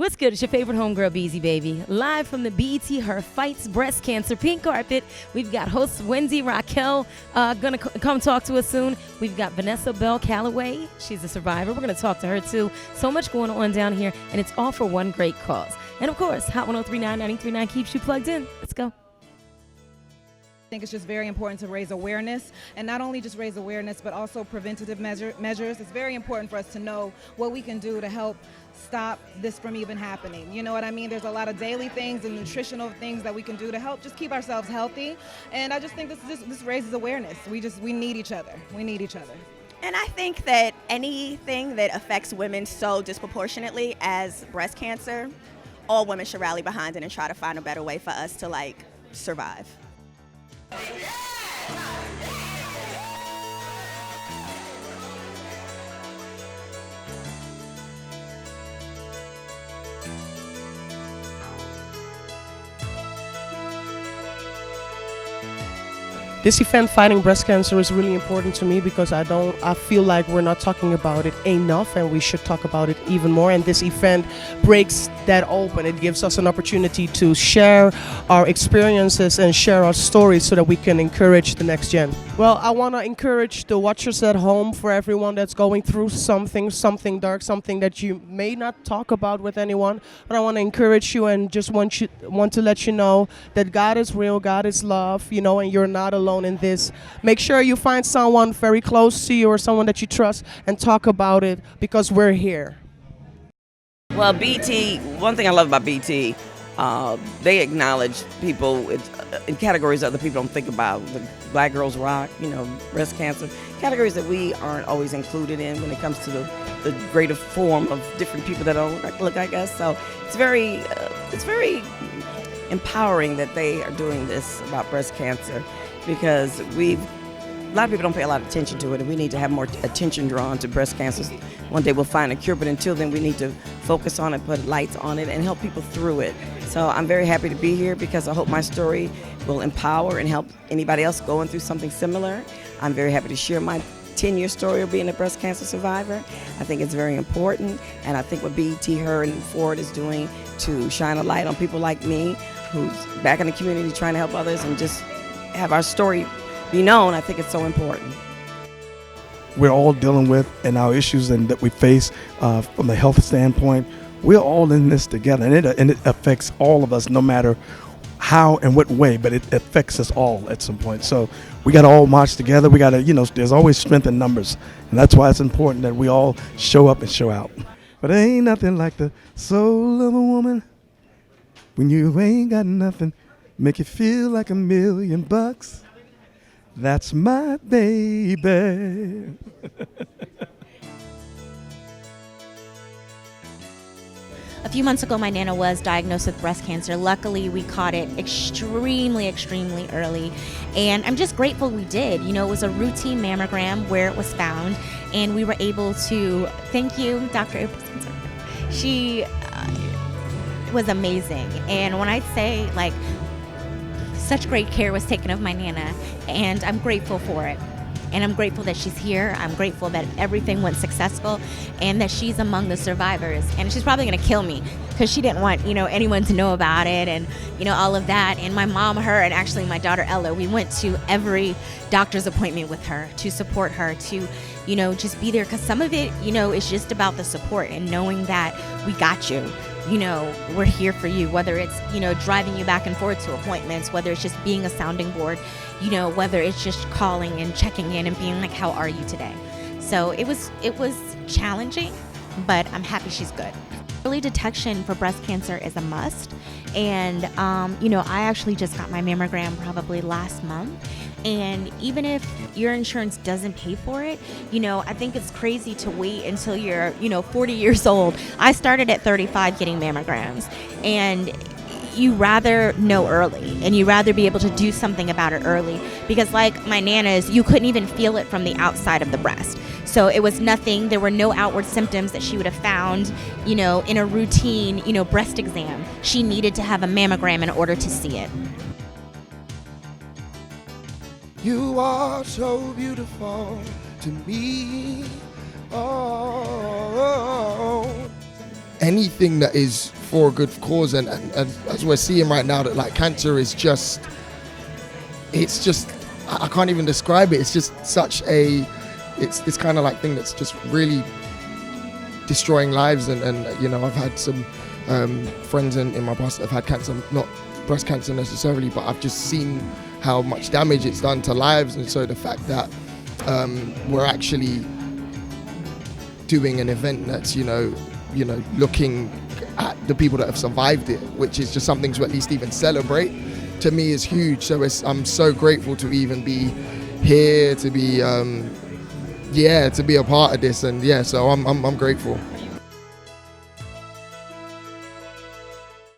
What's good? It's your favorite homegirl, Beasy Baybie. Live from the BET Her Fights Breast Cancer pink carpet. We've got host Wendy Raquel going to come talk to us soon. We've got Vanessa Bell Calloway. She's a survivor. We're going to talk to her too. So much going on down here, and it's all for one great cause. And of course, Hot 1039-939 keeps you plugged in. Let's go. I think it's just very important to raise awareness, and not only just raise awareness, but also preventative measures. It's very important for us to know what we can do to help stop this from even happening. You know what I mean? There's a lot of daily things and nutritional things that we can do to help just keep ourselves healthy. And I just think this raises awareness. We need each other. We need each other. And I think that anything that affects women so disproportionately as breast cancer, all women should rally behind it and try to find a better way for us to survive. This event, Fighting Breast Cancer, is really important to me because I feel like we're not talking about it enough, and we should talk about it even more. And this event breaks that open. It gives us an opportunity to share our experiences and share our stories so that we can encourage the next gen. Well, I want to encourage the watchers at home, for everyone that's going through something dark, something that you may not talk about with anyone. But I want to encourage you and just want to let you know that God is real, God is love, and you're not alone in this. Make sure you find someone very close to you or someone that you trust and talk about it, because we're here. Well, BT, one thing I love about BT, they acknowledge people in categories other people don't think about. The Black Girls Rock, breast cancer, categories that we aren't always included in when it comes to the greater form of different people that don't look like us. So it's very empowering that they are doing this about breast cancer, because a lot of people don't pay a lot of attention to it, and we need to have more attention drawn to breast cancer. One day we'll find a cure, but until then we need to focus on it, put lights on it, and help people through it. So I'm very happy to be here because I hope my story will empower and help anybody else going through something similar. I'm very happy to share my 10-year story of being a breast cancer survivor. I think it's very important, and I think what BET, Her, and Ford is doing to shine a light on people like me, who's back in the community trying to help others and just have our story be known, I think it's so important. We're all dealing with, and our issues and that we face from the health standpoint, we're all in this together, and it affects all of us, no matter how and what way, but it affects us all at some point. So we got to all march together. We got to, there's always strength in numbers, and that's why it's important that we all show up and show out. But there ain't nothing like the soul of a woman when you ain't got nothing, make you feel like $1,000,000. That's my baby. A few months ago, my Nana was diagnosed with breast cancer. Luckily, we caught it extremely early, and I'm just grateful we did. It was a routine mammogram where it was found, and we were able to, thank you, Dr. Abrams. She was amazing, and when I say, such great care was taken of my Nana, and I'm grateful for it. And I'm grateful that she's here. I'm grateful that everything went successful and that she's among the survivors. And she's probably gonna kill me because she didn't want, anyone to know about it and, all of that. And my mom, her, and actually my daughter Ella, we went to every doctor's appointment with her to support her, to, just be there. Because some of it, is just about the support and knowing that we got you. We're here for you, whether it's, driving you back and forth to appointments, whether it's just being a sounding board, whether it's just calling and checking in and being like, how are you today? So it was challenging, but I'm happy she's good. Early detection for breast cancer is a must. And, I actually just got my mammogram probably last month. And even if your insurance doesn't pay for it, I think it's crazy to wait until you're, 40 years old. I started at 35 getting mammograms, and you rather know early, and you rather be able to do something about it early, because like my Nana's, you couldn't even feel it from the outside of the breast. So it was nothing, there were no outward symptoms that she would have found, in a routine, breast exam. She needed to have a mammogram in order to see it. You are so beautiful to me. Oh, anything that is for a good cause, and as we're seeing right now, that like cancer is just, it's just, I can't even describe it. It's just such a, it's this kind of like thing that's just really destroying lives. And you know, I've had some friends in my past that have had cancer, not breast cancer necessarily, but I've just seen how much damage it's done to lives. And so the fact that we're actually doing an event that's, you know, looking at the people that have survived it, which is just something to at least even celebrate, to me is huge. So I'm so grateful to even be here, to be to be a part of this, and yeah, so I'm grateful.